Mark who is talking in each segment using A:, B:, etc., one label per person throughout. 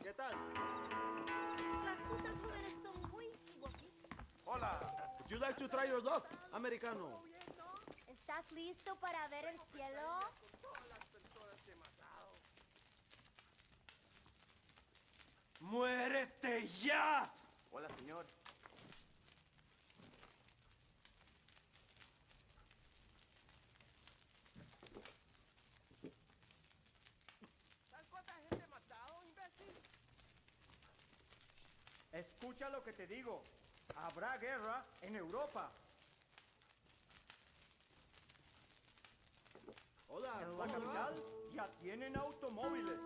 A: ¿Qué tal?
B: Las putas jóvenes son muy guapitas.
A: Hola. Would you like to try your luck, americano?
B: ¿Estás listo para ver el cielo?
A: ¡Muérete ya! Hola, señor. ¿Sabes cuánta gente he matado, imbécil?
C: Escucha lo que te digo. Habrá guerra en Europa.
A: Hola,
C: En la
A: ¿cómo le va?
C: capital ya tienen automóviles.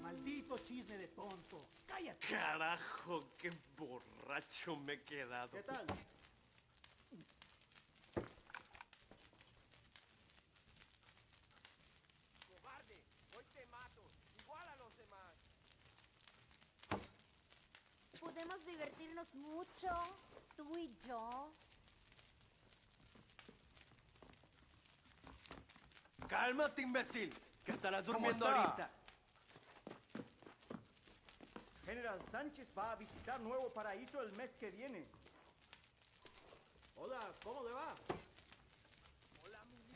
D: Maldito chisme de tonto.
C: ¡Cállate!
E: Carajo, qué borracho me he quedado.
A: ¿Qué tal? Cobarde, hoy te mato, igual a los demás.
B: Podemos divertirnos mucho, tú y yo.
E: Cálmate, imbécil, que estarás
C: ¿Cómo
E: durmiendo
C: está?
E: ahorita.
C: General Sánchez va a visitar Nuevo Paraíso el mes que viene.
A: Hola, ¿cómo le va?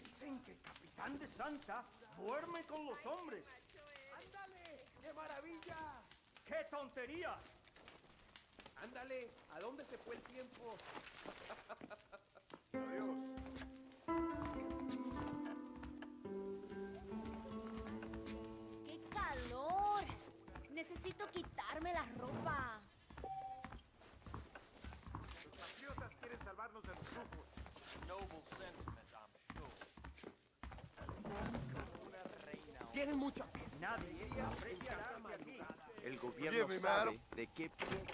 C: Dicen que el capitán de Sansa duerme con los hombres.
A: ¡Ándale! ¡Qué maravilla!
C: ¡Qué tontería!
A: Ándale, ¿a dónde se fue el tiempo?
B: ¡Qué calor! Necesito quitarme la ropa.
A: Los patriotas quieren salvarnos de los grupos.
E: Noble sentiment, I'm sure. Una reina.
A: Tienen mucho.
C: Nadie apreciará que aquí.
F: El gobierno sabe de qué pie...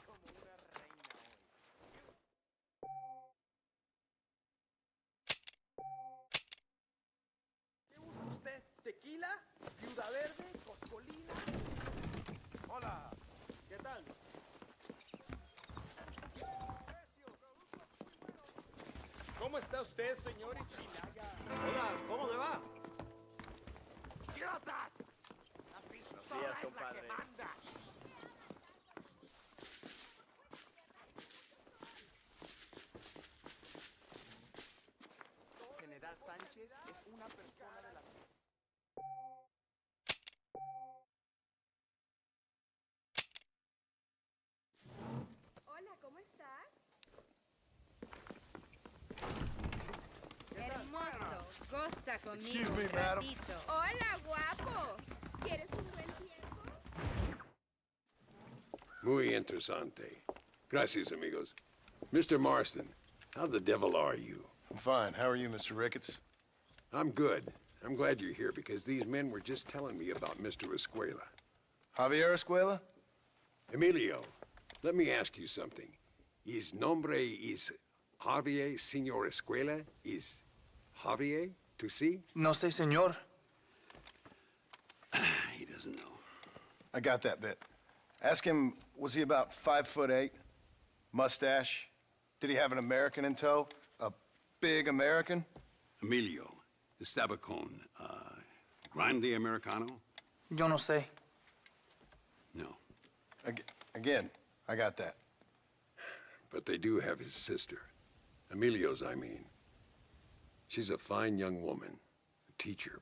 E: Como una reina hoy.
A: ¿Qué busca usted? ¿Tequila? ¿Viuda verde? ¿Coscolina? Hola, ¿qué tal?
E: ¿Cómo está usted, señor Ichinaga?
A: Hola, ¿cómo le va?
E: ¡Idiotas! La pistola
F: días,
E: es
F: compadre.
E: la que manda.
F: General Sánchez es una persona de la...
G: Hola, ¿cómo estás?
H: Hermoso, goza conmigo
E: Excuse me,
H: un
E: madam.
H: ratito.
G: Hola, guapo. ¿Quieres un buen tiempo?
I: Muy interesante. Gracias, amigos. Mr. Marston, how the devil are you?
J: I'm fine. How are you, Mr. Ricketts?
I: I'm good. I'm glad you're here because these men were just telling me about Mr. Escuela.
J: Javier Escuela?
I: Emilio, let me ask you something. His nombre is Javier Señor Escuela? Is Javier to see?
D: No sé, señor.
I: He doesn't know.
J: I got that bit. Ask him, was he about 5'8"? Mustache? Did he have an American in tow? A big American?
I: Emilio, estaba con, grande americano?
D: Yo no sé.
I: No.
J: Again, I got that.
I: But they do have his sister. Emilio's, I mean. She's a fine young woman, a teacher,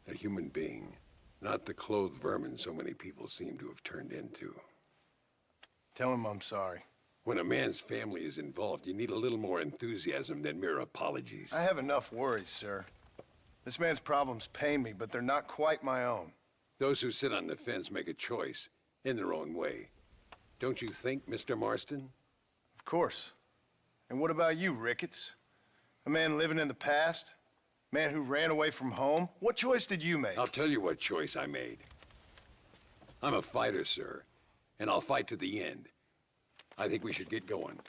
I: a human being, not the clothed vermin so many people seem to have turned into.
J: Tell him I'm sorry.
I: When a man's family is involved, you need a little more enthusiasm than mere apologies.
J: I have enough worries, sir. This man's problems pain me, but they're not quite my own.
I: Those who sit on the fence make a choice, in their own way. Don't you think, Mr. Marston?
J: Of course. And what about you, Ricketts? A man living in the past? Man who ran away from home? What choice did you make?
I: I'll tell you what choice I made. I'm a fighter, sir, and I'll fight to the end. I think we should get going.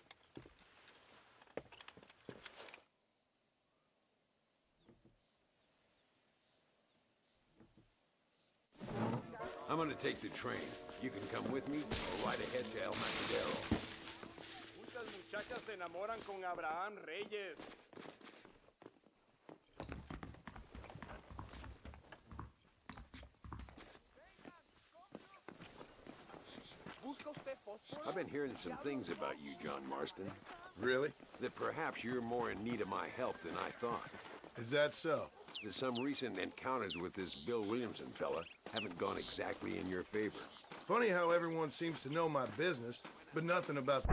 I: I'm gonna take the train. You can come with me or ride ahead to El Matadero.
E: Muchas muchachas se enamoran con Abraham Reyes.
I: I've been hearing some things about you, John Marston.
J: Really?
I: That perhaps you're more in need of my help than I thought.
J: Is that so?
I: That some recent encounters with this Bill Williamson fella haven't gone exactly in your favor.
J: Funny how everyone seems to know my business, but nothing about...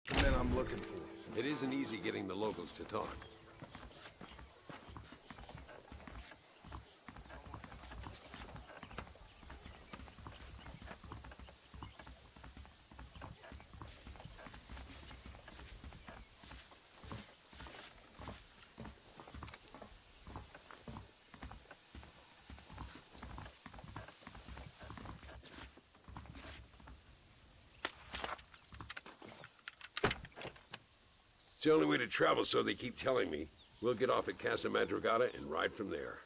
J: the men I'm looking for.
I: It isn't easy getting the locals to talk. It's the only way to travel, so they keep telling me. We'll get off at Casa Madrugada and ride from there.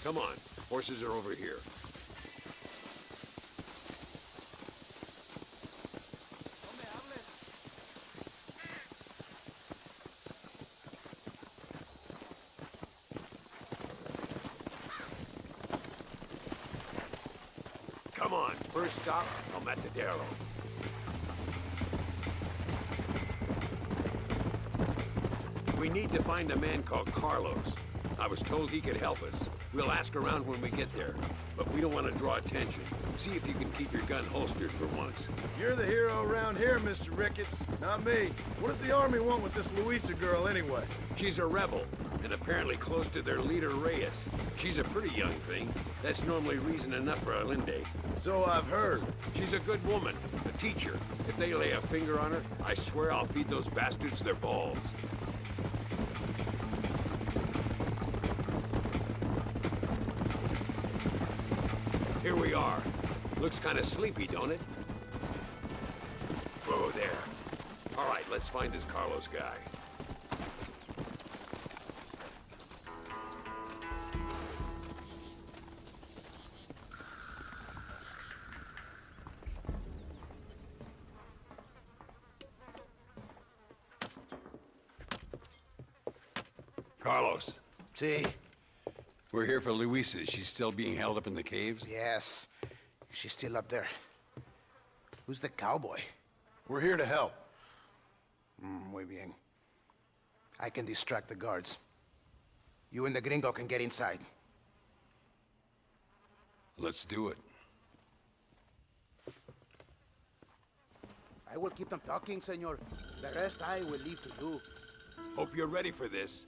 I: Come on, horses are over here. Come on, first stop, El Matadero. We need to find a man called Carlos. I was told he could help us. We'll ask around when we get there, but we don't want to draw attention. See if you can keep your gun holstered for once.
J: You're the hero around here, Mr. Ricketts, not me. What does the army want with this Luisa girl anyway?
I: She's a rebel, and apparently close to their leader, Reyes. She's a pretty young thing. That's normally reason enough for Alinde.
J: So I've heard.
I: She's a good woman, a teacher. If they lay a finger on her, I swear I'll feed those bastards their balls. Here we are. Looks kind of sleepy, don't it? Whoa there. All right, let's find this Carlos guy. Carlos.
K: See?
I: We're here for Luisa. She's still being held up in the caves?
K: Yes. She's still up there. Who's the cowboy?
J: We're here to help.
K: Muy bien. I can distract the guards. You and the gringo can get inside.
I: Let's do it.
K: I will keep them talking, senor. The rest I will leave to you.
I: Hope you're ready for this.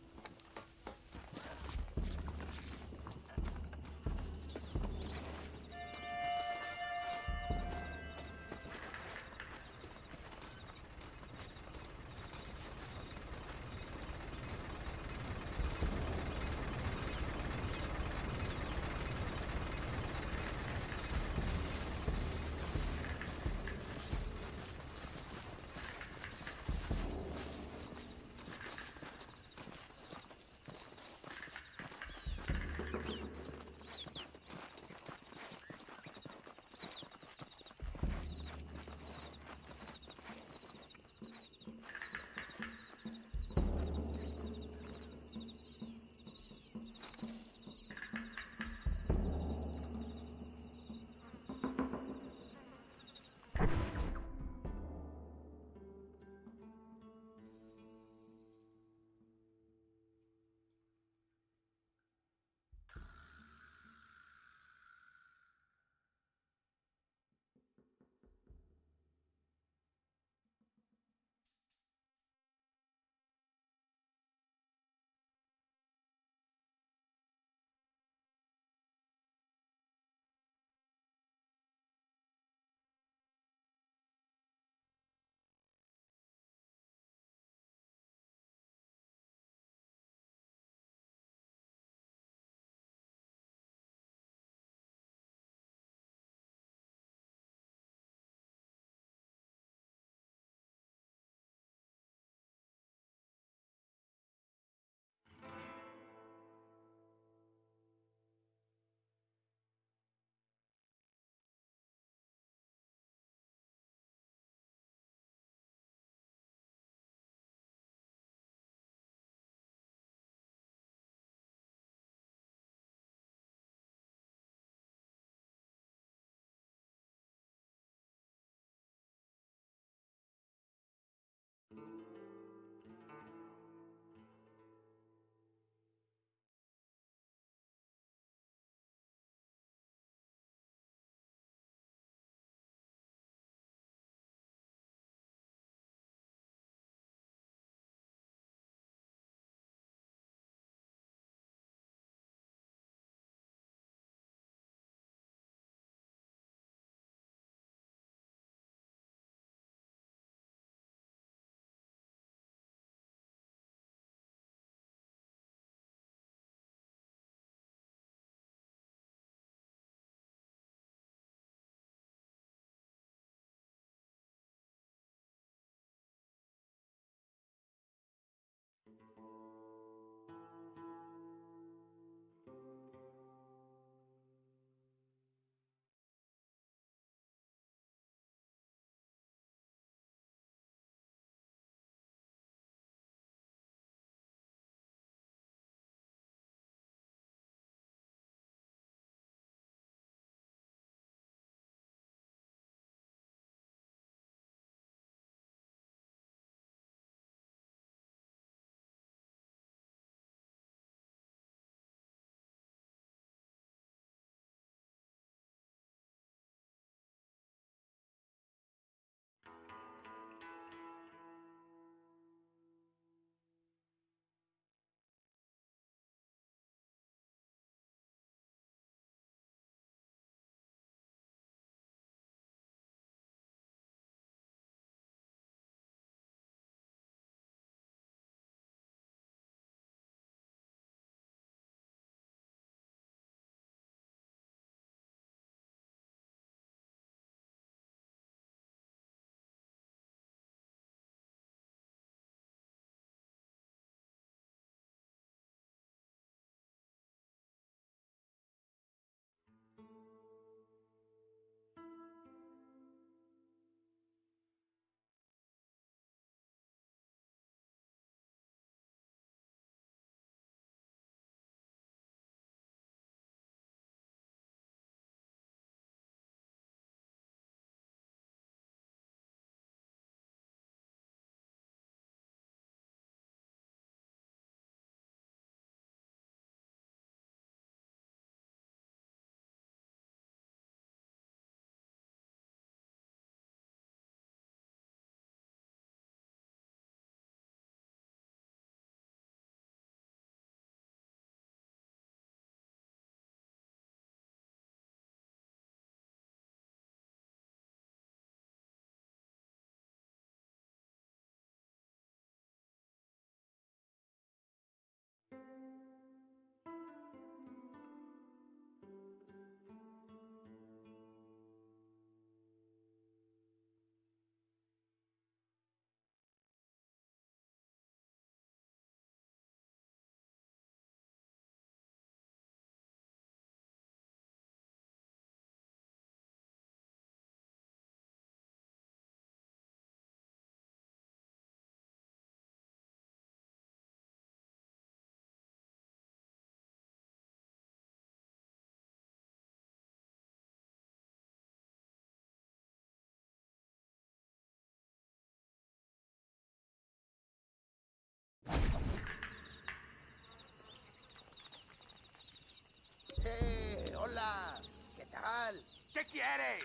K: Hola, ¿qué tal?
A: ¿Qué quieres?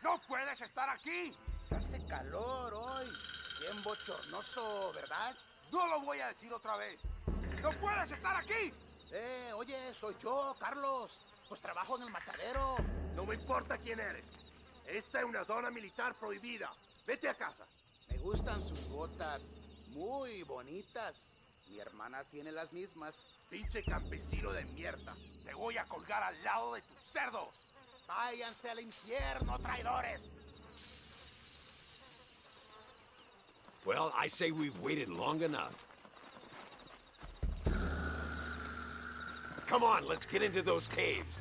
A: ¡No puedes estar aquí!
K: Hace calor hoy, bien bochornoso, ¿verdad?
A: No lo voy a decir otra vez. ¡No puedes estar aquí!
K: Oye, soy yo, Carlos. Pues trabajo en el matadero.
A: No me importa quién eres. Esta es una zona militar prohibida. Vete a casa.
K: Me gustan sus botas, muy bonitas. Mi hermana tiene las mismas.
A: Pinche campesino de mierda. Te voy a colgar al lado de tus cerdos.
K: Váyanse al infierno, traidores.
I: Well, I say we've waited long enough. Come on, let's get into those caves.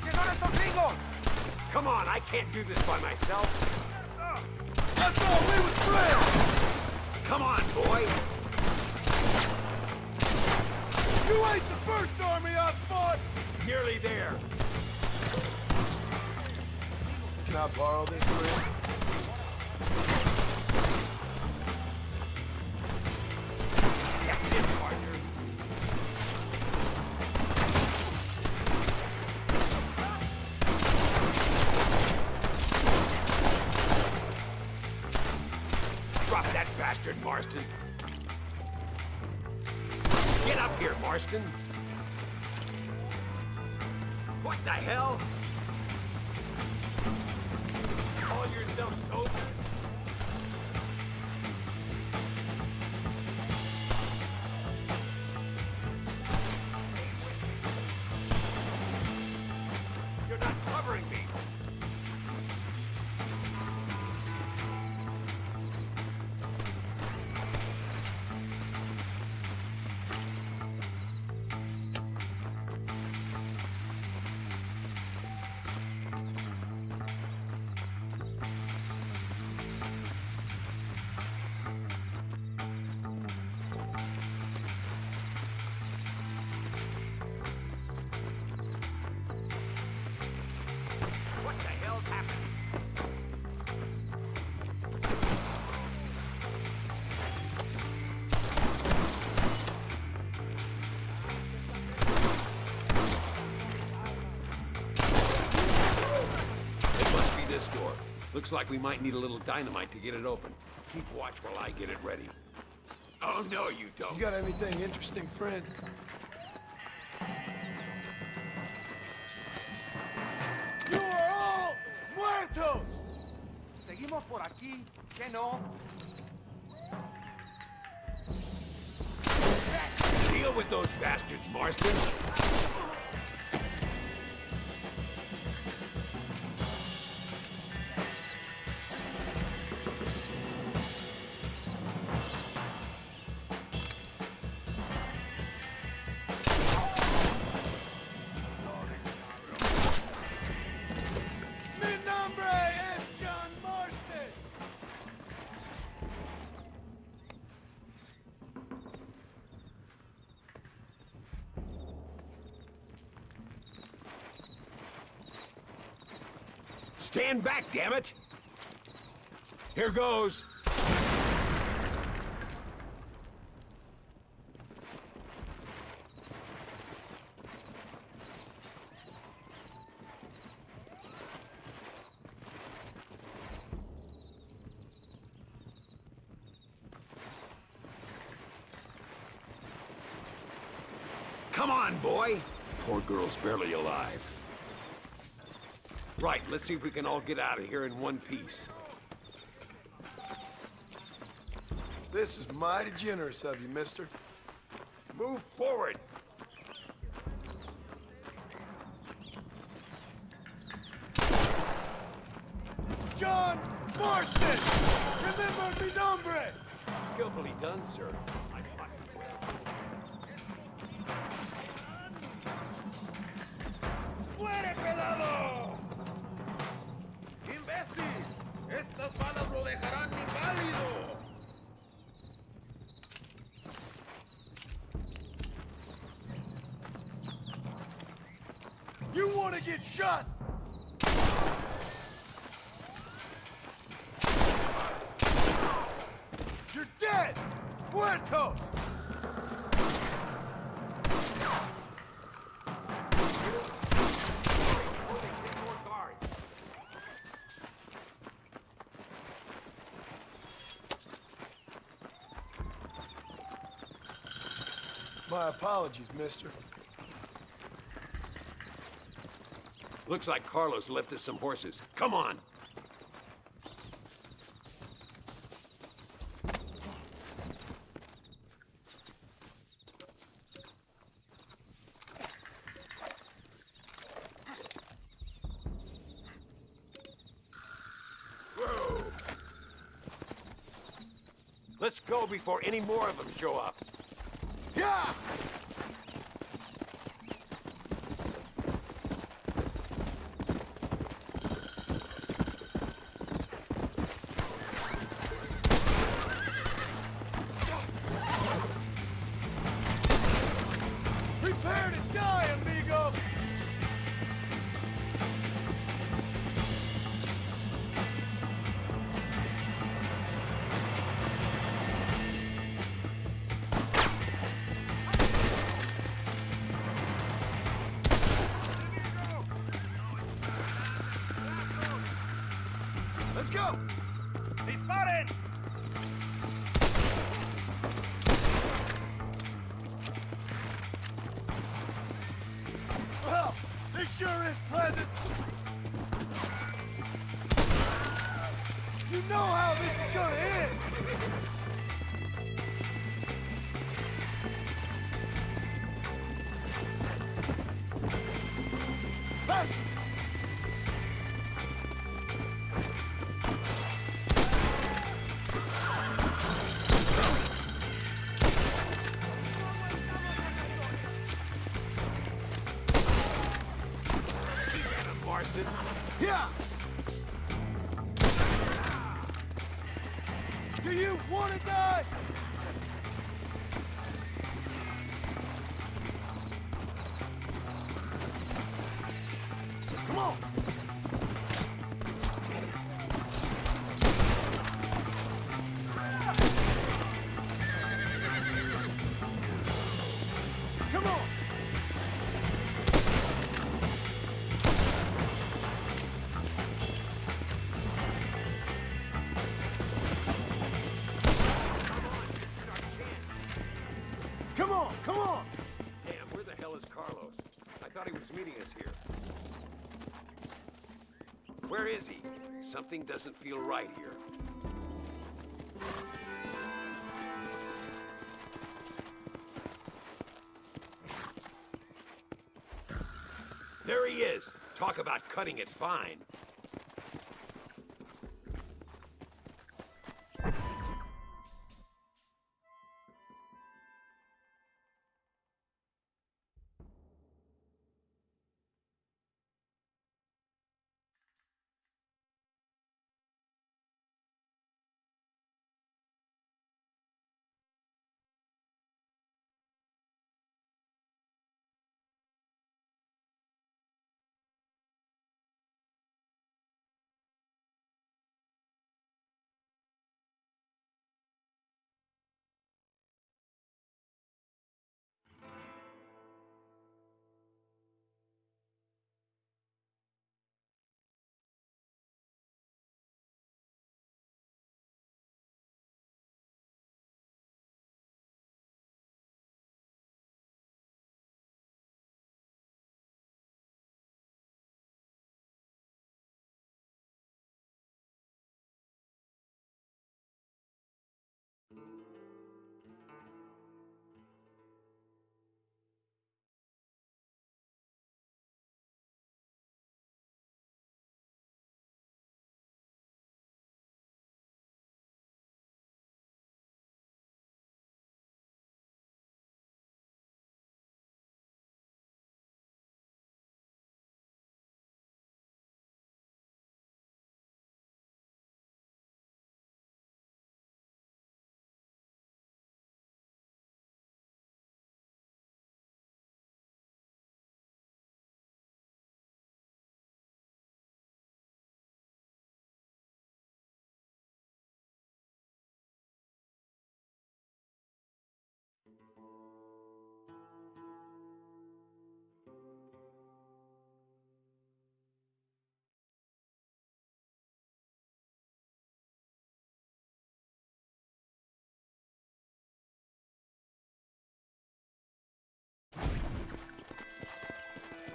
A: ¿Qué son estos gringos?
I: Come on, I can't do this by myself.
J: I thought we was friends!
I: Come on, boy.
J: You ain't the first army I've fought!
I: Nearly there.
J: Can I borrow this, friend?
I: That's it, partner. Drop that bastard, Marston. Get up here, Marston. What the hell? Call yourself soldiers? You're not covering me. What the hell's happening? It must be this door. Looks like we might need a little dynamite to get it open. Keep watch while I get it ready. Oh, no, you don't.
J: You got anything interesting, friend? You are all muertos!
A: Seguimos por aquí. ¿Qué no?
I: Deal with those bastards, Marston.
J: Mi nombre es John Marston!
I: Stand back, damn it! Here goes. Come on, boy! Poor girl's barely alive. Right, let's see if we can all get out of here in one piece.
J: This is mighty generous of you, mister.
I: Move forward!
J: John Marston! Remember mi nombre!
I: Skillfully done, sir.
A: ¡Fuere, pelado! ¡Imbécil! ¡Estas balas lo dejarán inválido!
J: You want to get shot? You're dead! Muertos! My apologies, mister.
I: Looks like Carlos left us some horses. Come on! Whoa! Let's go before any more of them show up.
J: Yeah! Prepare to die, amigo! Let's go!
A: ¡Disparen!
J: Well, this sure is pleasant. You know how this is gonna end. Pass!
I: Marston.
J: Yeah! Do you want to die? Come on! Come on! Come on, come on!
I: Damn, where the hell is Carlos? I thought he was meeting us here. Where is he? Something doesn't feel right here. There he is! Talk about cutting it fine.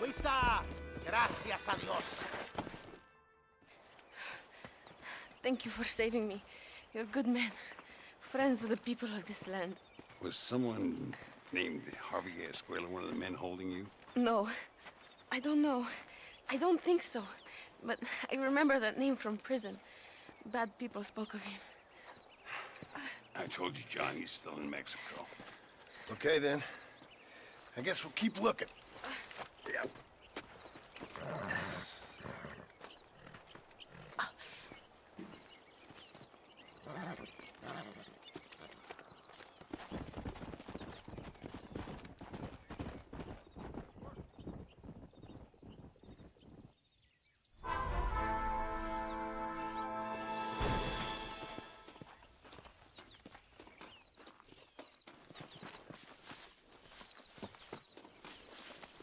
A: Luisa, gracias a Dios.
L: Thank you for saving me. You're good men. Friends of the people of this land.
I: Was someone named Harvey Escuela one of the men holding you?
L: No, I don't know. I don't think so. But I remember that name from prison. Bad people spoke of him.
I: I told you, John, he's still in Mexico.
J: Okay, then. I guess we'll keep looking.
I: Yeah.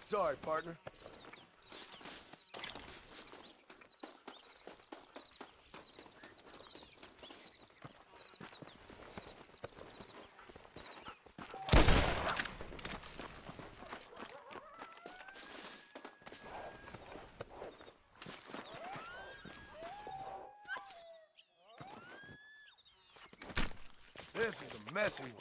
J: Sorry, partner. This is a messy one.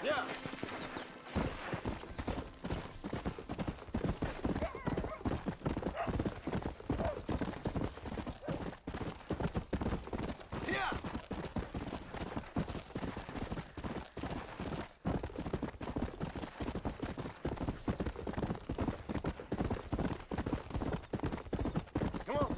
J: Yeah. Yeah. Come on.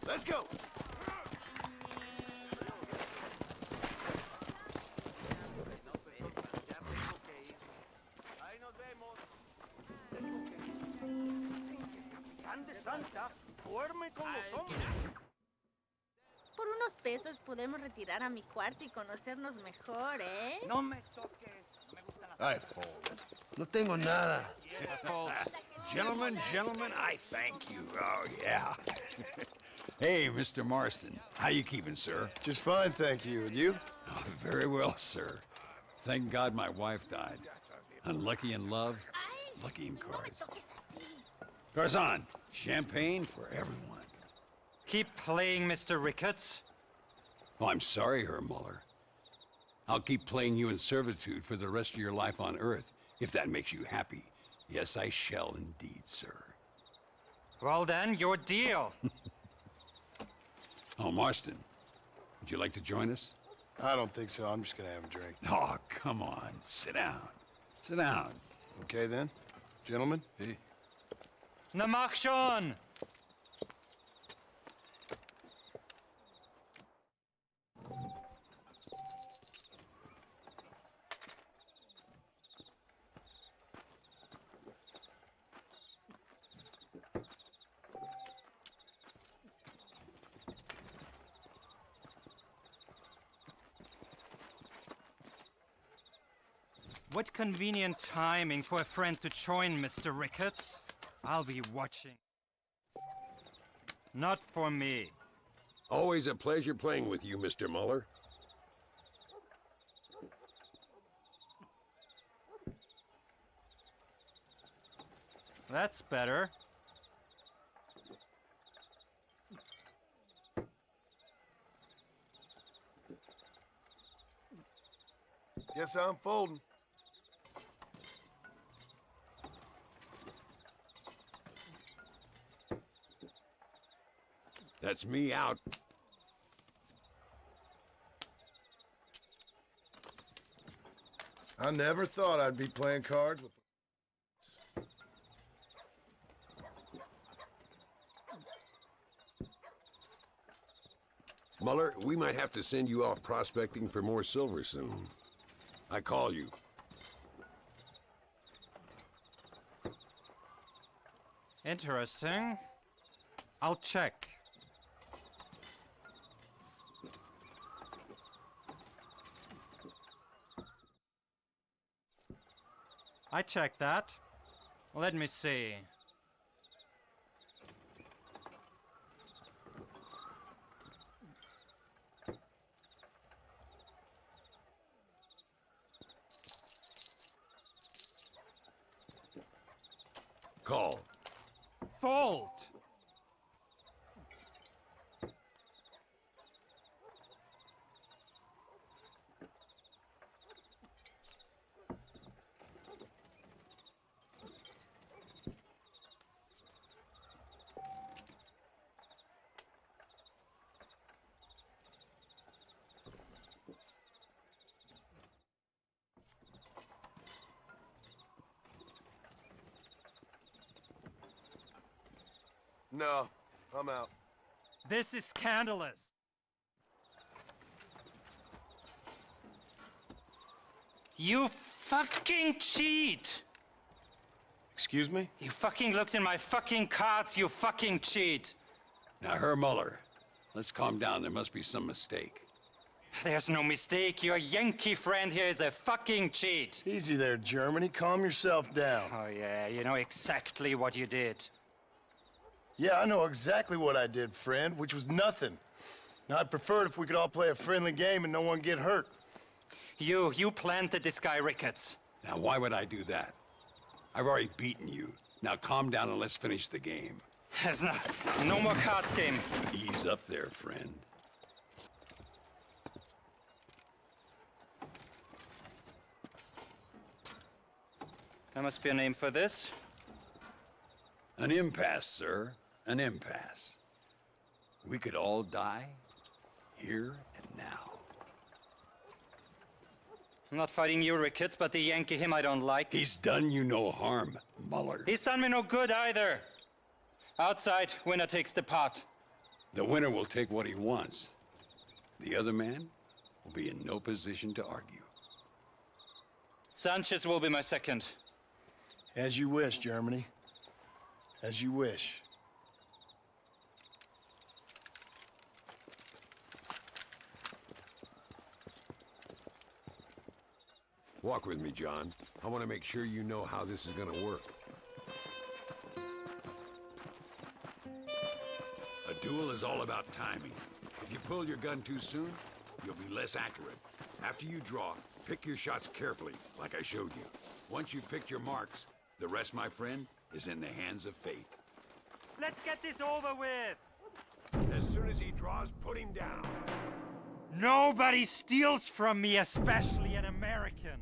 A: Let's go!
C: Santa, duerme con los hombres.
B: Por unos pesos podemos retirar a mi cuarto y conocernos mejor, ¿eh?
F: No me toques. Me gustan las...
I: I fold. No tengo nada. Gentlemen, I thank you. Oh, yeah. Hey, Mr. Marston. How you keeping, sir?
J: Just fine, thank you. And you?
I: Oh, very well, sir. Thank God my wife died. Unlucky in love, lucky in cards. Garzon, champagne for everyone.
E: Keep playing, Mr. Ricketts.
I: Oh, I'm sorry, Herr Muller. I'll keep playing you in servitude for the rest of your life on Earth, if that makes you happy. Yes, I shall indeed, sir.
E: Well then, your deal.
I: Oh, Marston, would you like to join us?
J: I don't think so. I'm just gonna have a drink.
I: Oh, come on. Sit down. Sit down.
J: Okay, then? Gentlemen? Hey.
E: Na mach schon! What convenient timing for a friend to join, Mr. Ricketts. I'll be watching. Not for me.
I: Always a pleasure playing with you, Mr. Muller.
E: That's better.
A: Guess I'm folding.
I: That's me out.
A: I never thought I'd be playing cards with...
I: Muller, we might have to send you off prospecting for more silver soon. I call you.
E: Interesting. I'll check. I checked that. Let me see.
I: Call.
E: Fold!
A: No, I'm out.
E: This is scandalous. You fucking cheat!
J: Excuse me?
E: You fucking looked in my fucking cards, you fucking cheat!
I: Now, Herr Muller, let's calm down. There must be some mistake.
E: There's no mistake. Your Yankee friend here is a fucking cheat.
J: Easy there, Germany. Calm yourself down.
E: Oh yeah, you know exactly what you did.
J: Yeah, I know exactly what I did, friend, which was nothing. Now, I'd prefer it if we could all play a friendly game and no one get hurt.
E: You planted this guy Ricketts.
I: Now, why would I do that? I've already beaten you. Now, calm down and let's finish the game.
E: There's no more cards game.
I: Ease up there, friend.
E: There must be a name for this.
I: An impasse, sir. An impasse. We could all die, here and now.
E: I'm not fighting you, Ricketts, but the Yankee him I don't like.
I: He's done you no harm, Muller.
E: He's done me no good either. Outside, winner takes the pot.
I: The winner will take what he wants. The other man will be in no position to argue.
E: Sanchez will be my second.
J: As you wish, Germany. As you wish.
I: Walk with me, John. I want to make sure you know how this is gonna work. A duel is all about timing. If you pull your gun too soon, you'll be less accurate. After you draw, pick your shots carefully, like I showed you. Once you've picked your marks, the rest, my friend, is in the hands of fate.
E: Let's get this over with!
I: As soon as he draws, put him down.
E: Nobody steals from me, especially an American.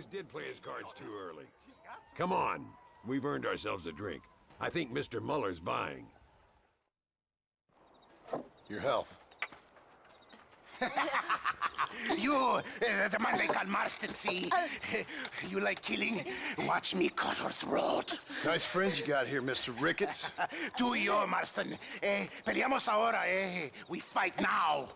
I: Did play his cards too early. Come on, we've earned ourselves a drink. I think Mr. Muller's buying.
J: Your health.
K: You, the man they call Marston, see? You like killing? Watch me cut her throat.
J: Nice friends you got here, Mr. Ricketts.
K: Tú y yo, Marston. Peleamos ahora, We fight now.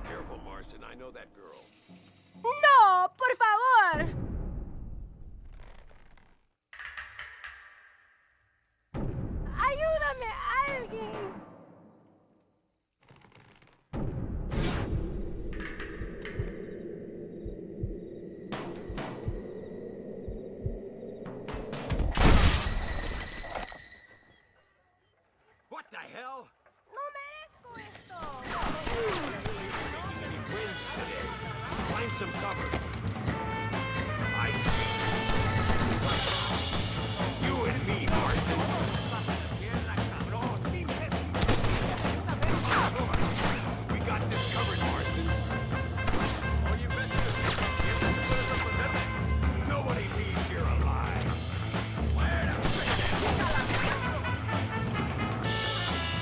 I: Careful, Marston. I know that girl.
B: ¡No! ¡Por favor! ¡Ayúdame, alguien!
I: What the hell?
B: ¡No merezco esto!
I: Making any friends today? Find some cover. I see. You and me, Marston. We got this covered, Marston. Nobody leaves here alive.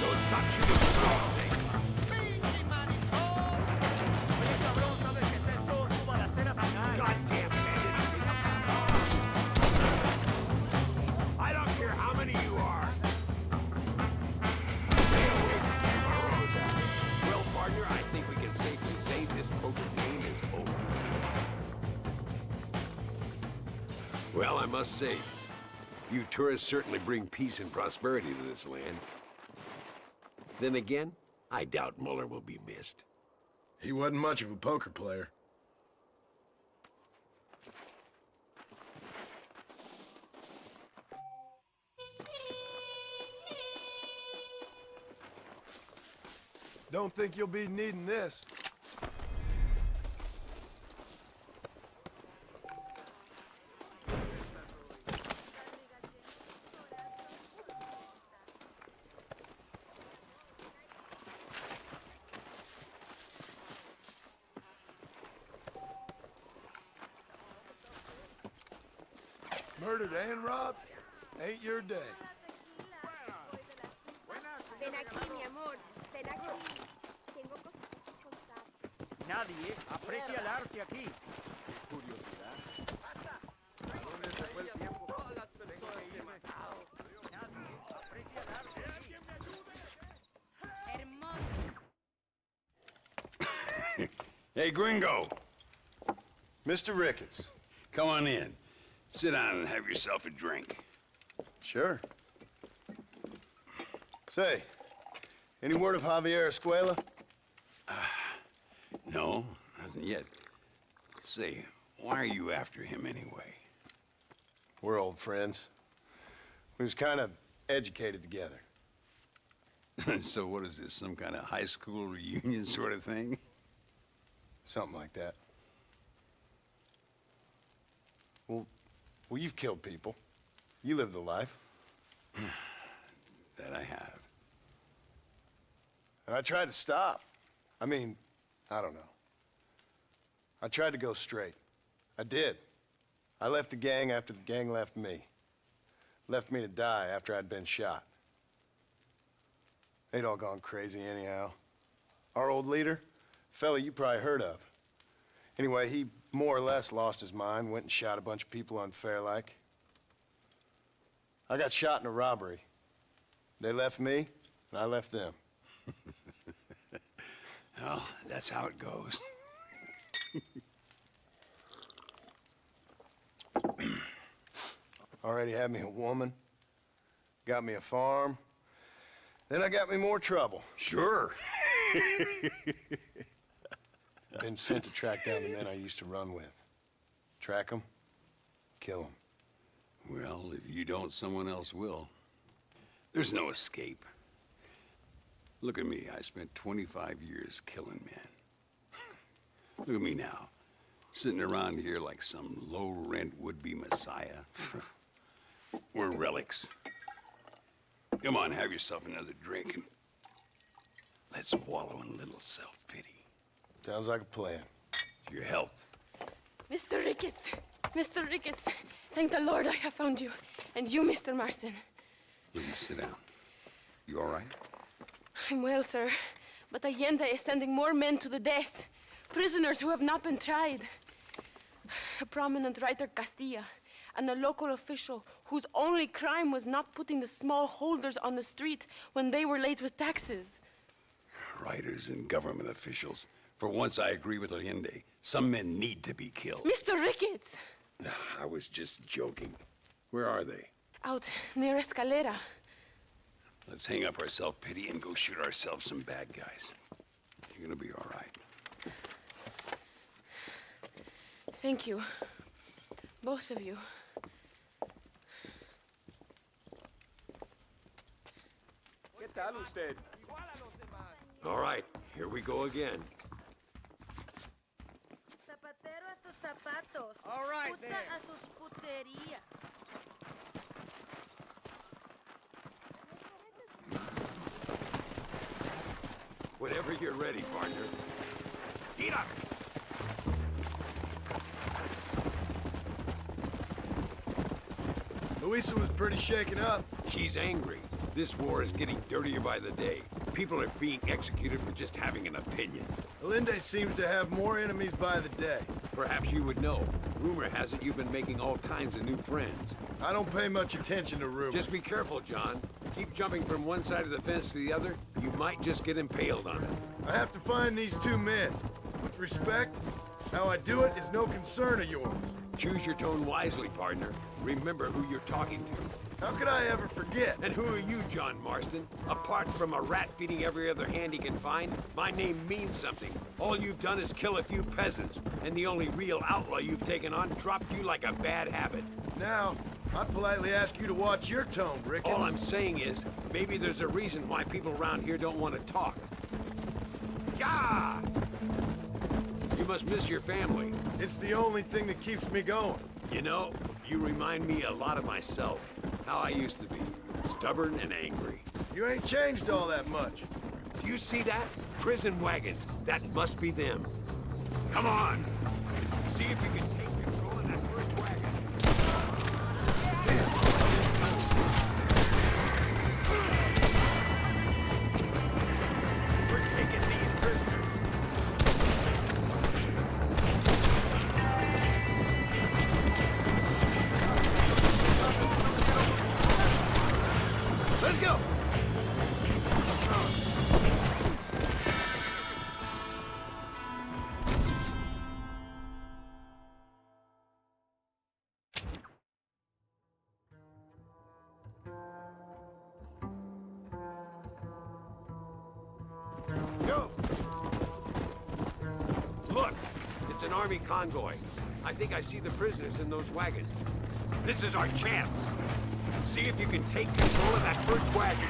I: Don't stop shooting. Goddamn bandits. I don't care how many you are. Stay away from Chimarosa. Well, partner, I think we can safely say this poker game is over. Well, I must say, you tourists certainly bring peace and prosperity to this land. Then again, I doubt Muller will be missed.
J: He wasn't much of a poker player. Don't think you'll be needing this. Murdered and robbed? Ain't your day.
G: Ven aquí, mi amor. Ven aquí. Tengo cosas que contar.
C: Nadie aprecia el arte aquí. Qué curiosidad. ¿A dónde se fue el tiempo? Tengo que irme. Nadie aprecia el arte aquí.
H: Hermoso.
I: Hey, Gringo.
J: Mr. Ricketts.
I: Come on in. Sit down and have yourself a drink.
J: Sure. Say, any word of Javier Escuela?
I: No, nothing yet. Say, why are you after him anyway?
J: We're old friends. We was kind of educated together.
I: So what is this, some kind of high school reunion sort of thing?
J: Something like that. Well, you've killed people. You lived the life.
I: That I have.
J: And I tried to stop. I mean, I don't know. I tried to go straight. I did. I left the gang after the gang left me. Left me to die after I'd been shot. They'd all gone crazy anyhow. Our old leader, fella you probably heard of. Anyway, he more or less lost his mind, went and shot a bunch of people unfair like. I got shot in a robbery. They left me, and I left them.
K: Well, that's how it goes.
J: Already had me a woman, got me a farm, then I got me more trouble.
K: Sure.
J: Been sent to track down the men I used to run with. Track them, kill them.
I: Well, if you don't, someone else will. There's no escape. Look at me. I spent 25 years killing men. Look at me now, sitting around here like some low-rent would-be messiah. We're relics. Come on, have yourself another drink and let's wallow in a little self-pity.
J: Sounds like a plan.
I: To your health.
L: Mr. Ricketts! Mr. Ricketts! Thank the Lord I have found you. And you, Mr. Marston.
I: Will you sit down? You all right?
L: I'm well, sir. But Allende is sending more men to the death. Prisoners who have not been tried. A prominent writer, Castilla, and a local official whose only crime was not putting the small holders on the street when they were late with taxes.
I: Writers and government officials. For once, I agree with Allende. Some men need to be killed.
L: Mr. Ricketts!
I: I was just joking. Where are they?
L: Out near Escalera.
I: Let's hang up our self-pity and go shoot ourselves some bad guys. You're gonna be all right.
L: Thank you. Both of you.
C: ¿Qué tal usted?
I: All right, here we go again.
B: Zapatero a sus zapatos.
C: All right,
B: Puta
C: there.
B: a sus puterías.
I: Whenever you're ready, partner. Get up!
J: Luisa was pretty shaken up.
I: She's angry. This war is getting dirtier by the day. People are being executed for just having an opinion.
J: Allende seems to have more enemies by the day.
I: Perhaps you would know. Rumor has it you've been making all kinds of new friends.
J: I don't pay much attention to rumors.
I: Just be careful, John. Keep jumping from one side of the fence to the other, you might just get impaled on it.
J: I have to find these two men. With respect, how I do it is no concern of yours.
I: Choose your tone wisely, partner. Remember who you're talking to.
J: How could I ever forget?
I: And who are you, John Marston? Apart from a rat feeding every other hand he can find, my name means something. All you've done is kill a few peasants, and the only real outlaw you've taken on dropped you like a bad habit.
J: Now, I politely ask you to watch your tone, Ricketts.
I: All I'm saying is, maybe there's a reason why people around here don't want to talk. Yah! You must miss your family.
J: It's the only thing that keeps me going.
I: You know, you remind me a lot of myself. How I used to be. Stubborn and angry.
J: You ain't changed all that much.
I: Do you see that? Prison wagons. That must be them. Come on! See if you can take control of that first wagon. We're taking these prisoners.
J: Let's go!
I: Go! Look! It's an army convoy. I think I see the prisoners in those wagons. This is our chance. See if you can take control of that first wagon.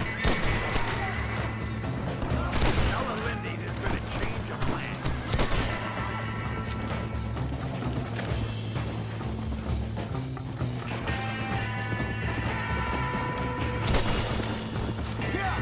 I: Tell Allende there's been a change of plan. Yeah!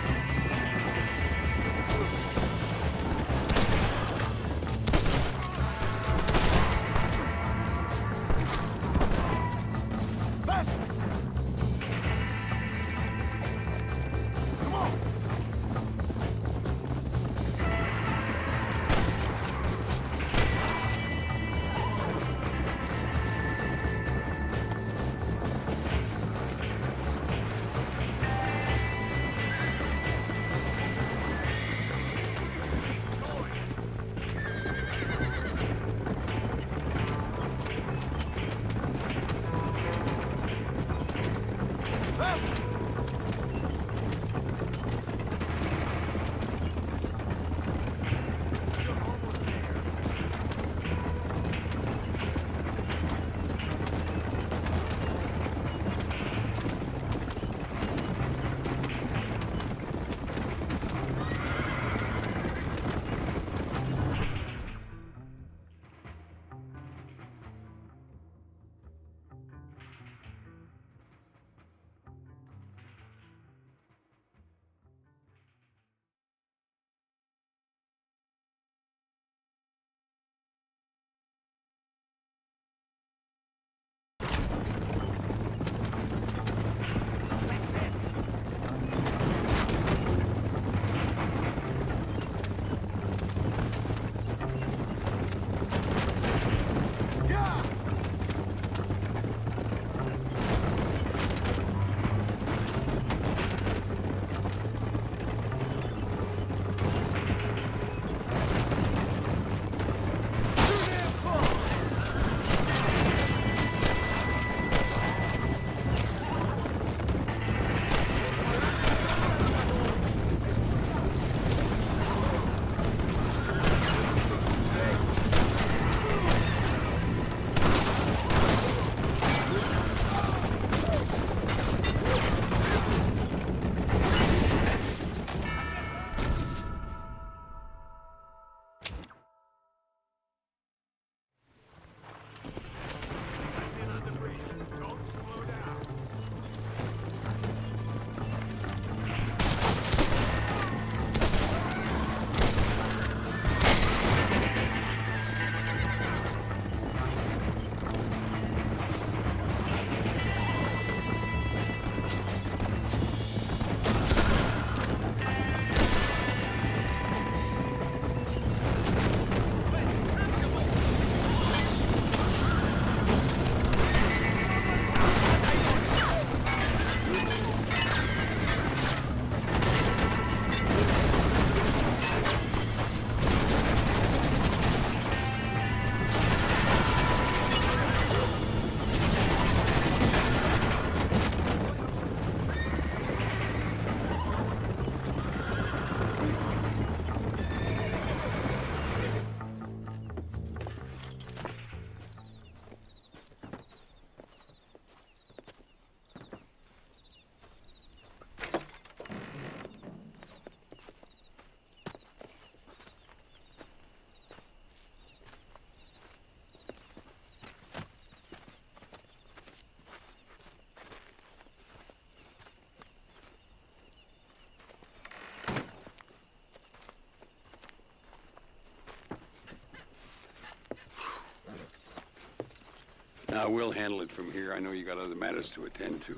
I: Now, we'll handle it from here. I know you got other matters to attend to.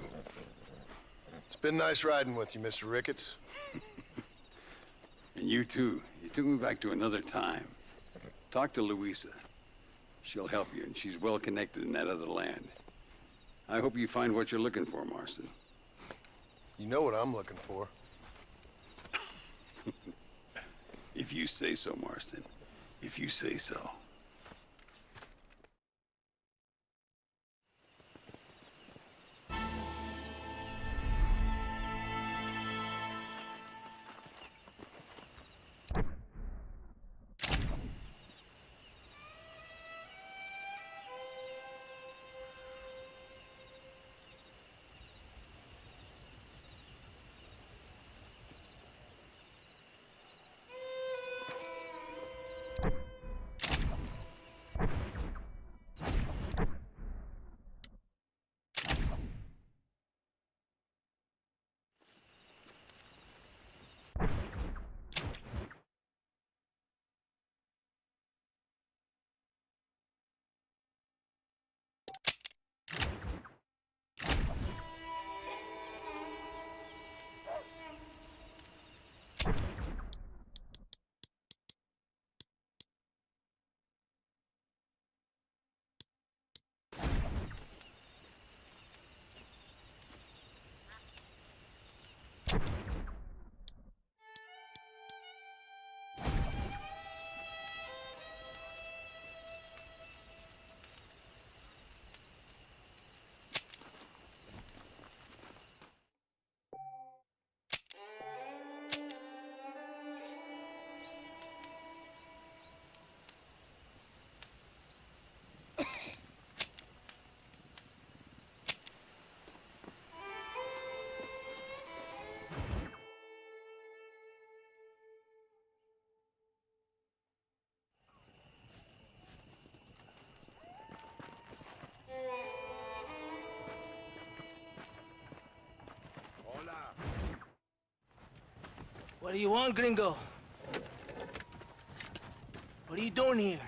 J: It's been nice riding with you, Mr. Ricketts.
I: And you too. You took me back to another time. Talk to Louisa. She'll help you, and she's well connected in that other land. I hope you find what you're looking for, Marston.
J: You know what I'm looking for.
I: If you say so, Marston. If you say so.
D: What do you want, gringo? What are you doing here?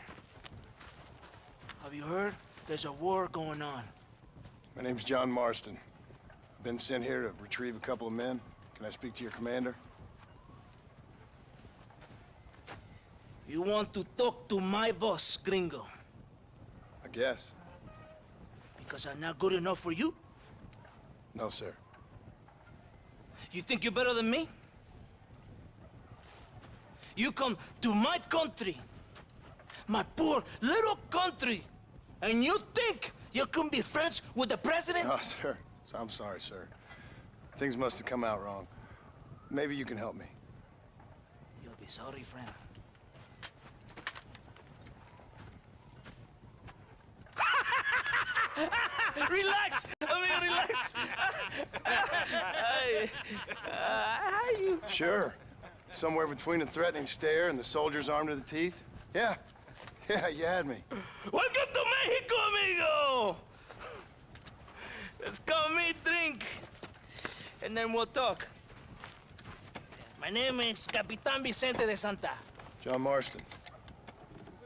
D: Have you heard? There's a war going on.
J: My name's John Marston. Been sent here to retrieve a couple of men. Can I speak to your commander?
D: You want to talk to my boss, gringo?
J: I guess.
D: Because I'm not good enough for you?
J: No, sir.
D: You think you're better than me? You come to my country, my poor little country, and you think you can be friends with the president?
J: No, sir. I'm sorry, sir. Things must have come out wrong. Maybe you can help me.
D: You'll be sorry, friend. Relax! Relax! How you...
J: Sure. Somewhere between a threatening stare and the soldiers armed to the teeth? Yeah. Yeah, you had me.
D: Welcome to Mexico, amigo! Let's come meet, drink, and then we'll talk. My name is Capitan Vicente de Santa.
J: John Marston.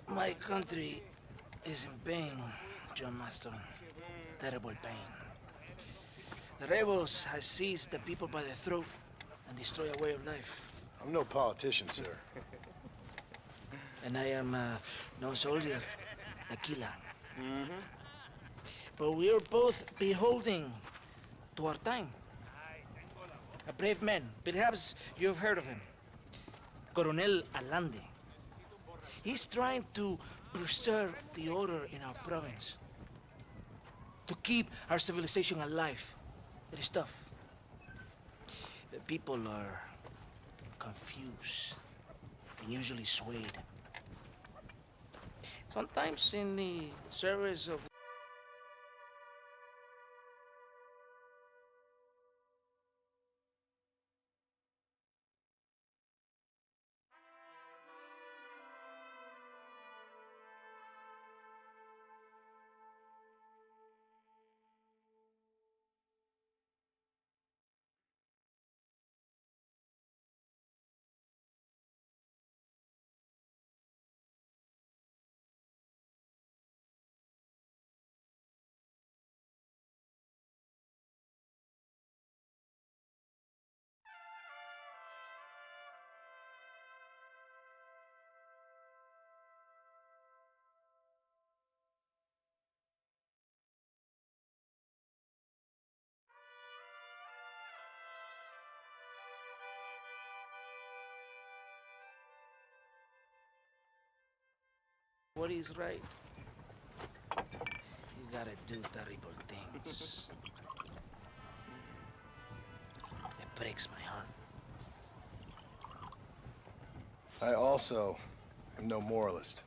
D: My country is in pain, John Marston. Terrible pain. The rebels have seized the people by the throat and destroy a way of life.
J: I'm no politician, sir.
D: And I am no soldier, a killer. But we are both beholding to our time. A brave man, perhaps you've heard of him. Coronel Allende. He's trying to preserve the order in our province. To keep our civilization alive. It is tough. The people are confused and usually swayed. Sometimes in the service of what is right. You gotta do terrible things. It breaks my heart.
J: I also am no moralist.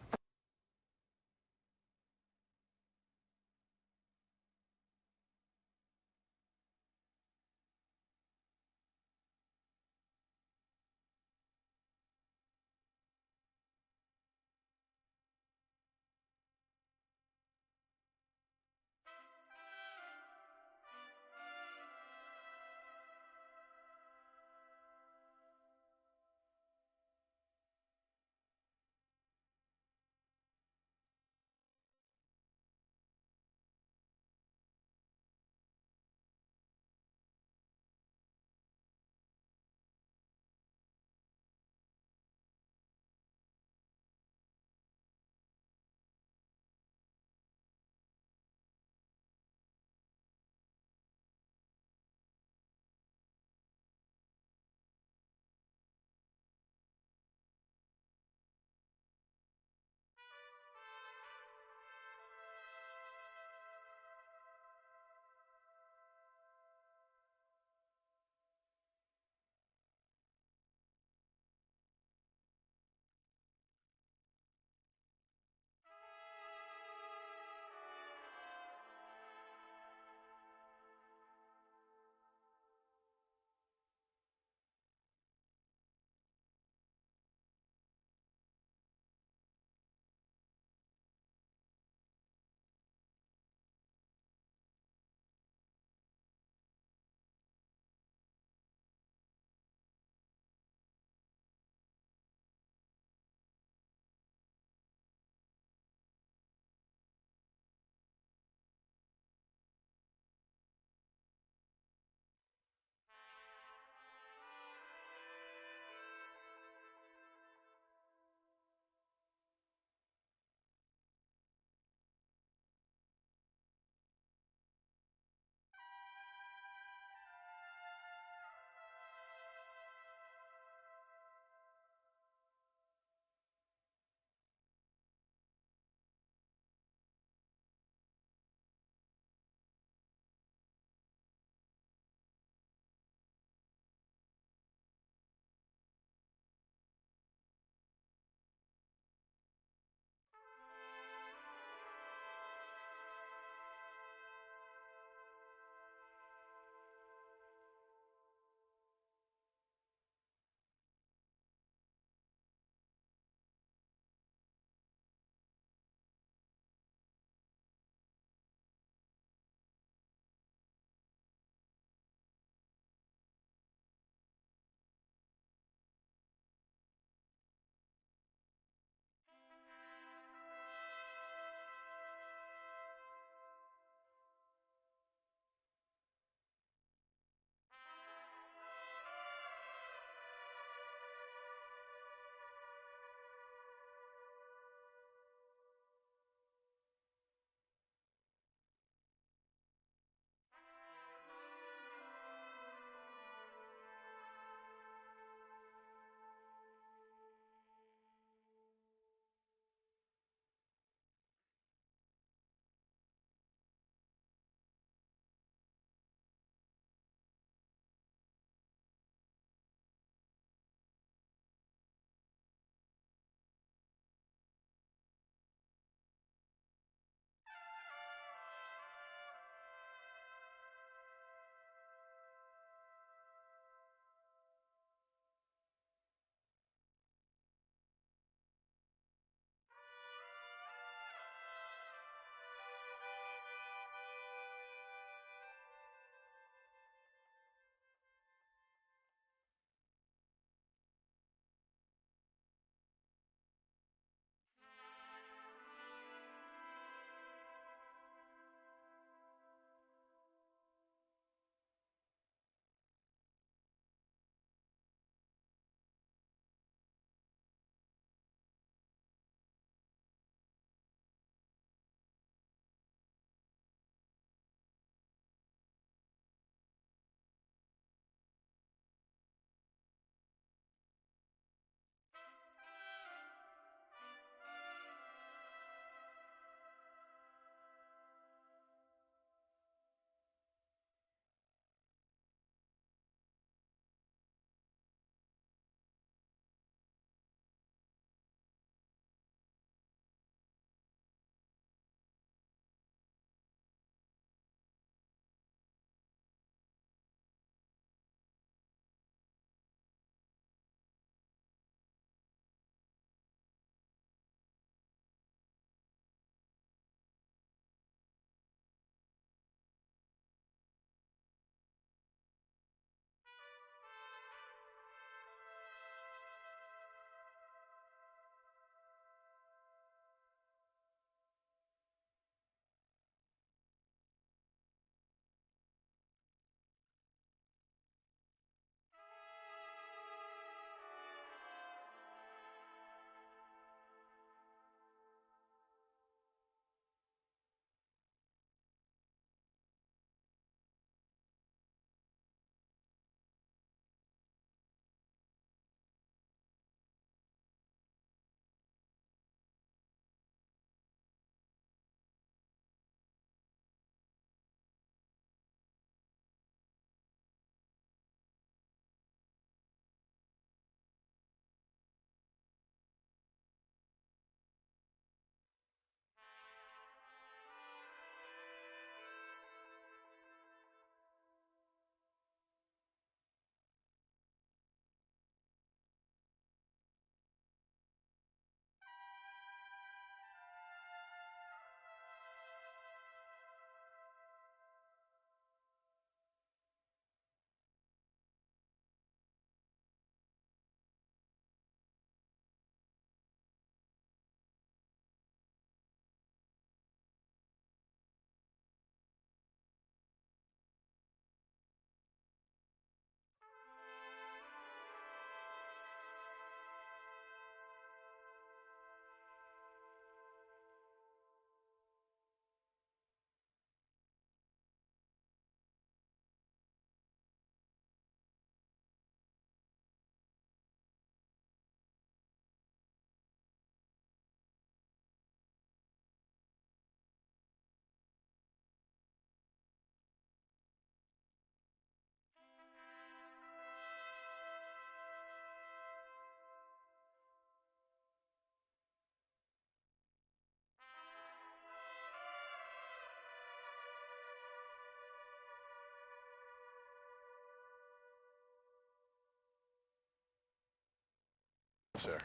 J: Sir.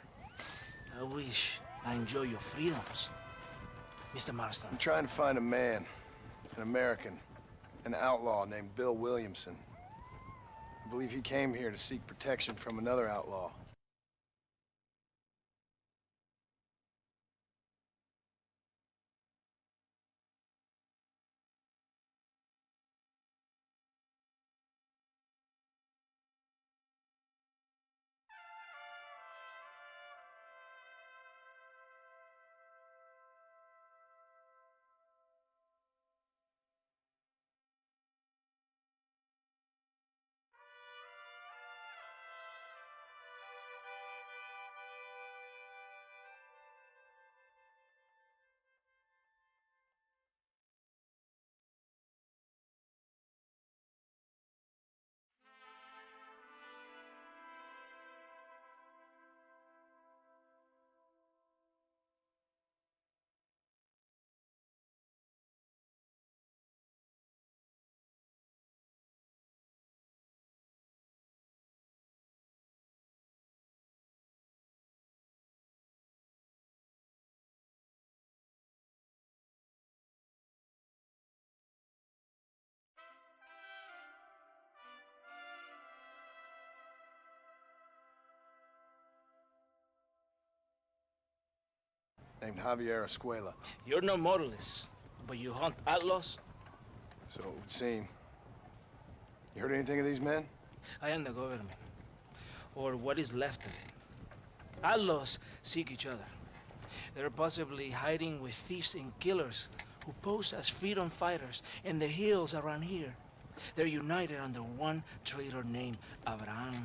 D: I wish I enjoy your freedoms, Mr. Marston.
J: I'm trying to find a man, an American, an outlaw named Bill Williamson. I believe he came here to seek protection from another outlaw. Named Javier Escuela.
D: You're no moralist, but you hunt outlaws?
J: So it would seem. You heard anything of these men?
D: I am the government, or what is left of it. Outlaws seek each other. They're possibly hiding with thieves and killers who pose as freedom fighters in the hills around here. They're united under one traitor named Abraham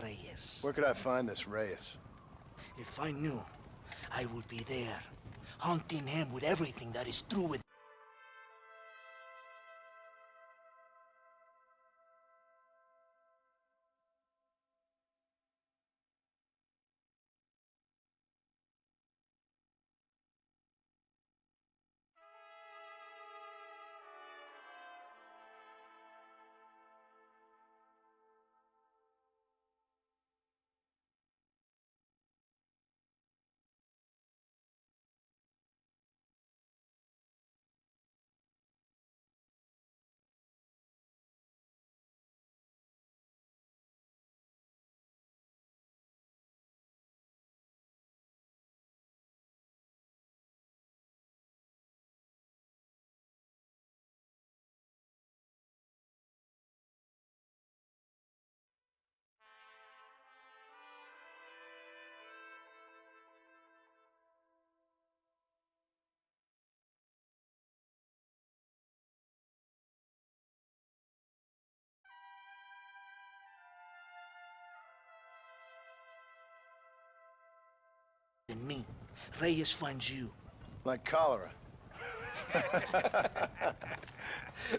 D: Reyes.
J: Where could I find this Reyes?
D: If I knew, I would be there, hunting him with everything that is true with. And me, Reyes finds you.
J: Like cholera.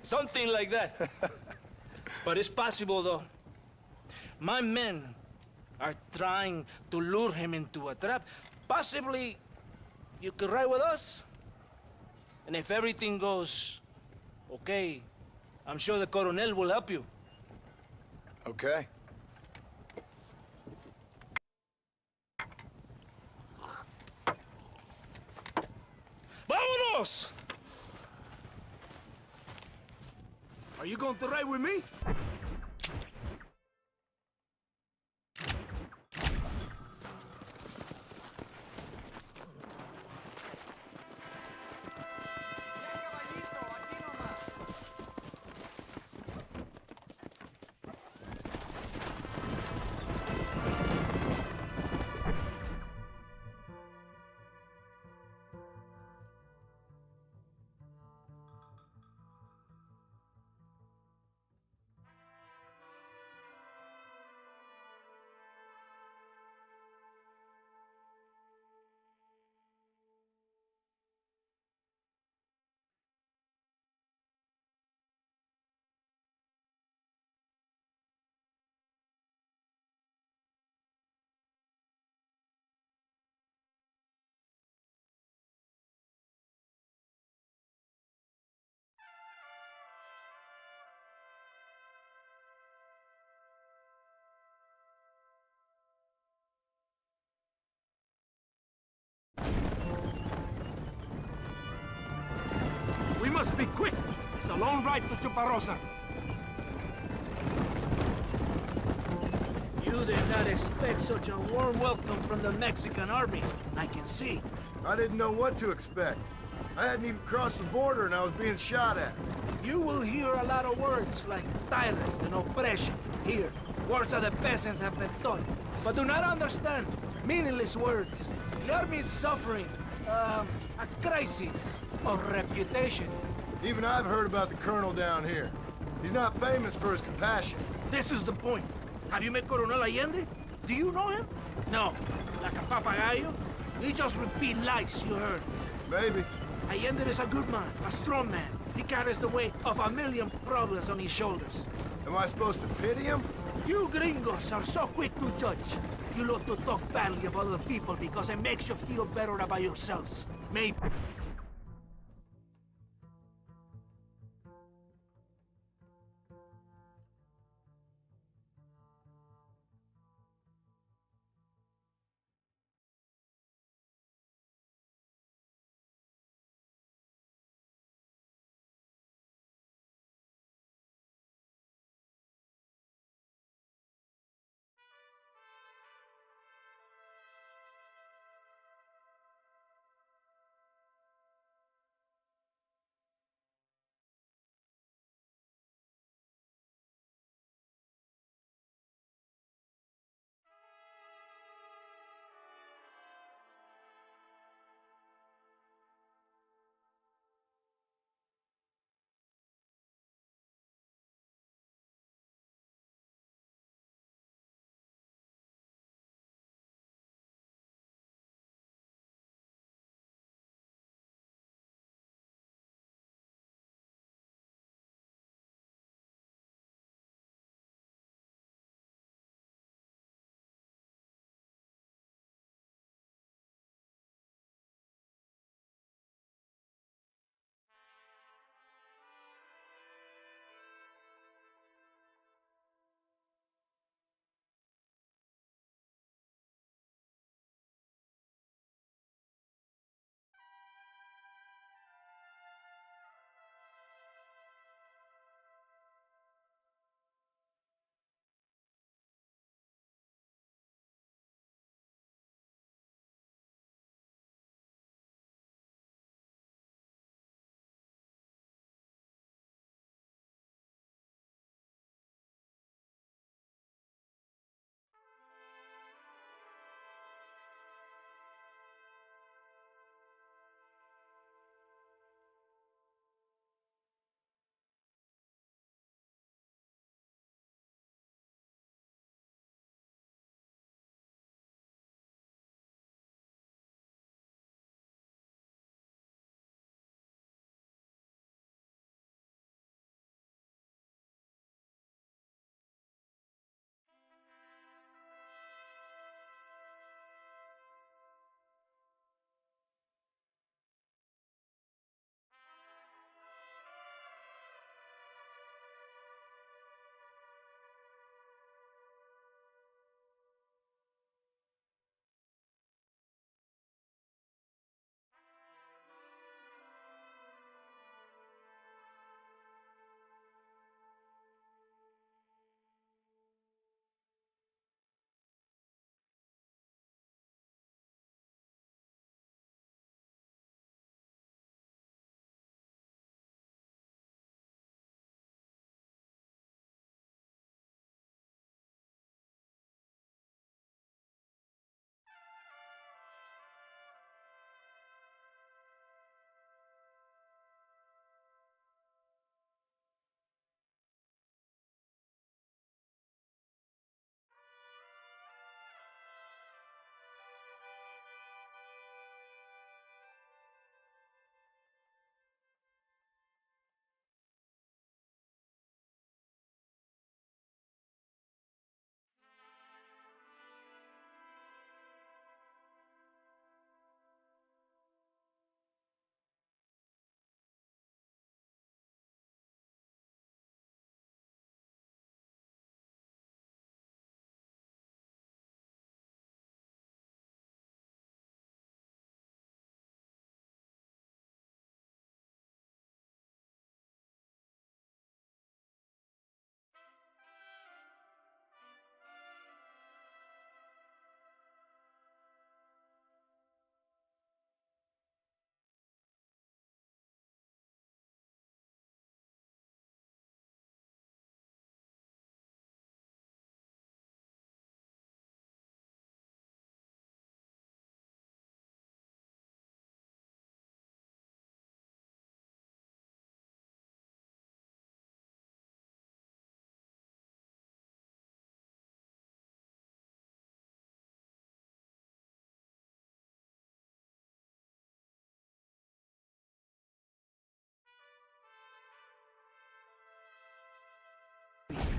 D: Something like that. But it's possible, though. My men are trying to lure him into a trap. Possibly, you could ride with us. And if everything goes okay, I'm sure the Coronel will help you.
J: Okay.
D: ¡Vámonos!
K: Are you going to ride with me?
M: be quick. It's a long ride to Chuparosa.
D: You did not expect such a warm welcome from the Mexican army. I can see.
J: I didn't know what to expect. I hadn't even crossed the border and I was being shot at.
D: You will hear a lot of words like tyrant and oppression. Here, words that the peasants have been taught, but do not understand. Meaningless words. The army is suffering, a crisis of reputation.
J: Even I've heard about the colonel down here. He's not famous for his compassion.
D: This is the point. Have you met Coronel Allende? Do you know him? No. Like a papagayo? He just repeat lies you heard.
J: Maybe.
D: Allende is a good man, a strong man. He carries the weight of a million problems on his shoulders.
J: Am I supposed to pity him?
D: You gringos are so quick to judge. You love to talk badly about other people because it makes you feel better about yourselves. Maybe.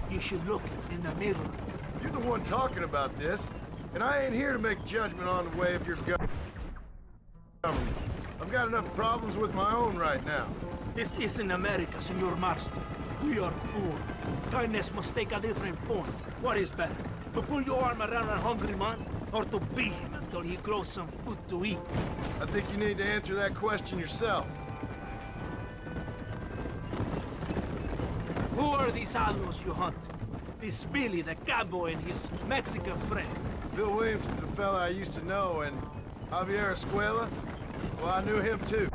M: You should look in the mirror.
J: You're the one talking about this, and I ain't here to make judgment on the way of your government. I've got enough problems with my own right now.
M: This isn't America, Senor Marston. We are poor. Kindness must take a different form. What is better? To pull your arm around a hungry man, or to beat him until he grows some food to eat?
J: I think you need to answer that question yourself.
M: Who are these outlaws you hunt? This Billy, the cowboy, and his Mexican friend.
J: Bill Williamson's a fella I used to know, and Javier Escuela, well, I knew him too.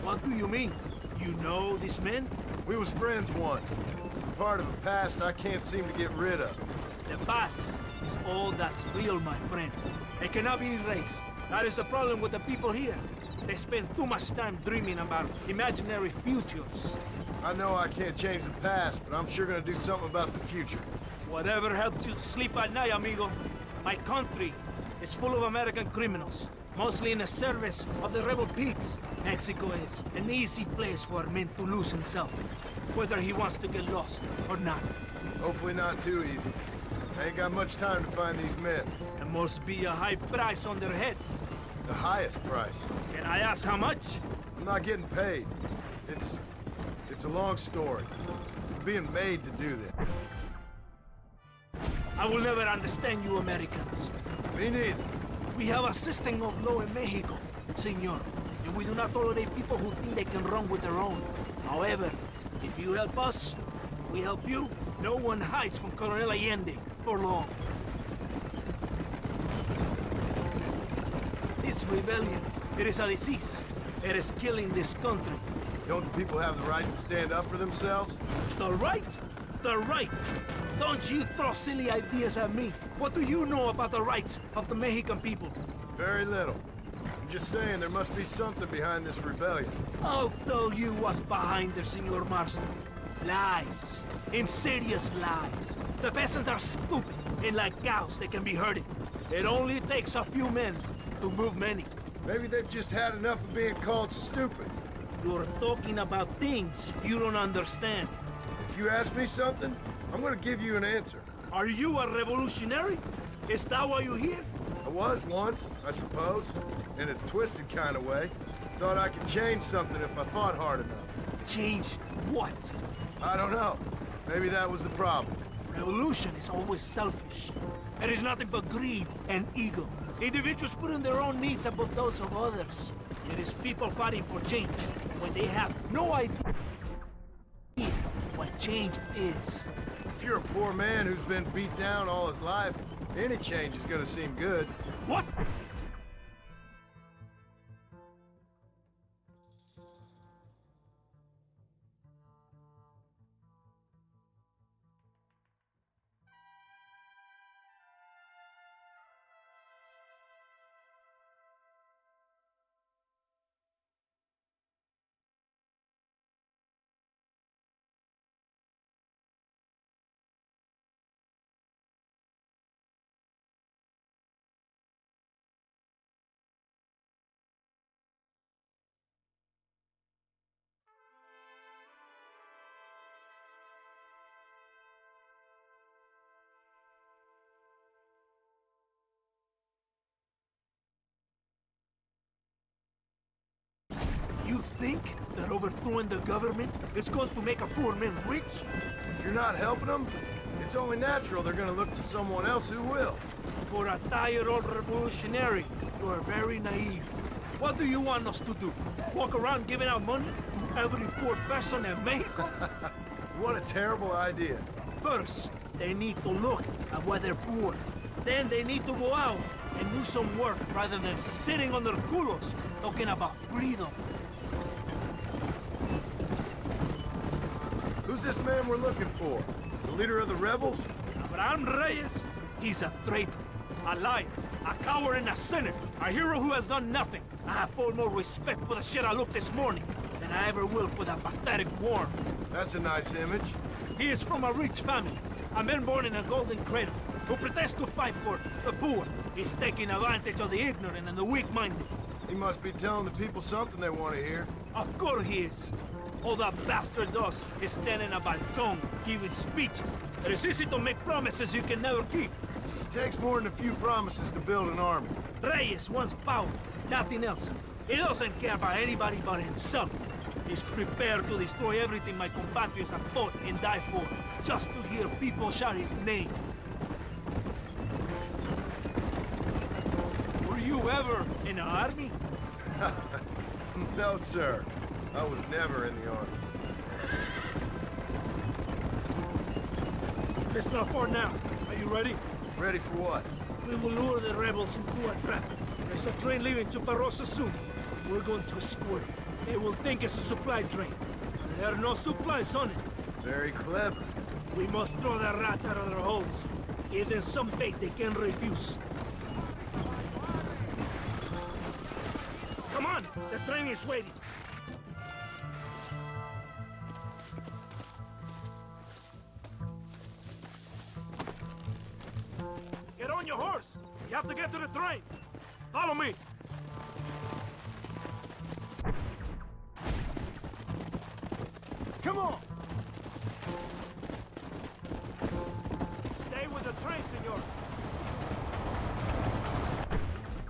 M: What do you mean? You know these men?
J: We was friends once. Part of the past I can't seem to get rid of.
M: The past is all that's real, my friend. It cannot be erased. That is the problem with the people here. They spend too much time dreaming about imaginary futures.
J: I know I can't change the past, but I'm sure gonna do something about the future.
M: Whatever helps you sleep at night, amigo. My country is full of American criminals, mostly in the service of the rebel pigs. Mexico is an easy place for a man to lose himself, whether he wants to get lost or not.
J: Hopefully not too easy. I ain't got much time to find these men.
M: There must be a high price on their heads.
J: The highest price.
M: Can I ask how much?
J: I'm not getting paid. It's a long story. I'm being made to do this.
M: I will never understand you Americans.
J: Me neither.
M: We have a system of law in Mexico, senor, and we do not tolerate people who think they can run with their own. However, if you help us, we help you. No one hides from Colonel Allende for long. This rebellion, it is a disease. It is killing this country.
J: Don't the people have the right to stand up for themselves?
M: The right? The right! Don't you throw silly ideas at me. What do you know about the rights of the Mexican people?
J: Very little. I'm just saying there must be something behind this rebellion.
M: I'll tell you what's behind there, Senor Marston. Lies. Insidious lies. The peasants are stupid, and like cows, they can be herded. It only takes a few men to move many.
J: Maybe they've just had enough of being called stupid.
M: You're talking about things you don't understand.
J: If you ask me something, I'm gonna give you an answer.
M: Are you a revolutionary? Is that why you're here?
J: I was once, I suppose. In a twisted kind of way. Thought I could change something if I thought hard enough.
M: Change what?
J: I don't know. Maybe that was the problem.
M: Revolution is always selfish. There is nothing but greed and ego. Individuals putting their own needs above those of others. It is people fighting for change when they have no idea what change is.
J: If you're a poor man who's been beat down all his life, any change is gonna seem good.
M: What? You think that overthrowing the government is going to make a poor man rich?
J: If you're not helping them, it's only natural they're gonna look for someone else who will.
M: For a tired old revolutionary, you are very naive. What do you want us to do? Walk around giving out money to every poor person in Mexico?
J: What a terrible idea.
M: First, they need to look at why they're poor. Then they need to go out and do some work rather than sitting on their culos talking about freedom.
J: Who's this man we're looking for? The leader of the rebels?
M: Abraham Reyes, he's a traitor, a liar, a coward and a sinner, a hero who has done nothing. I have far more respect for the shit I looked this morning than I ever will for that pathetic worm.
J: That's a nice image.
M: He is from a rich family, a man born in a golden cradle, who pretends to fight for the poor. He's taking advantage of the ignorant and the weak-minded.
J: He must be telling the people something they want to hear.
M: Of course he is. All that bastard does is stand in a balcón, giving speeches. It is easy to make promises you can never keep.
J: It takes more than a few promises to build an army.
M: Reyes wants power, nothing else. He doesn't care about anybody but himself. He's prepared to destroy everything my compatriots have fought and died for, just to hear people shout his name. Were you ever in the army?
J: No, sir. I was never in the army.
M: It's not far now. Are you ready?
J: Ready for what?
M: We will lure the rebels into a trap. There's a train leaving Chuparosa soon. We're going to escort it. They will think it's a supply train. There are no supplies on it.
J: Very clever.
M: We must throw the rats out of their holes. Give them some bait they can refuse. Come on! The train is waiting. Get on your horse! You have to get to the train! Follow me!
J: Come on!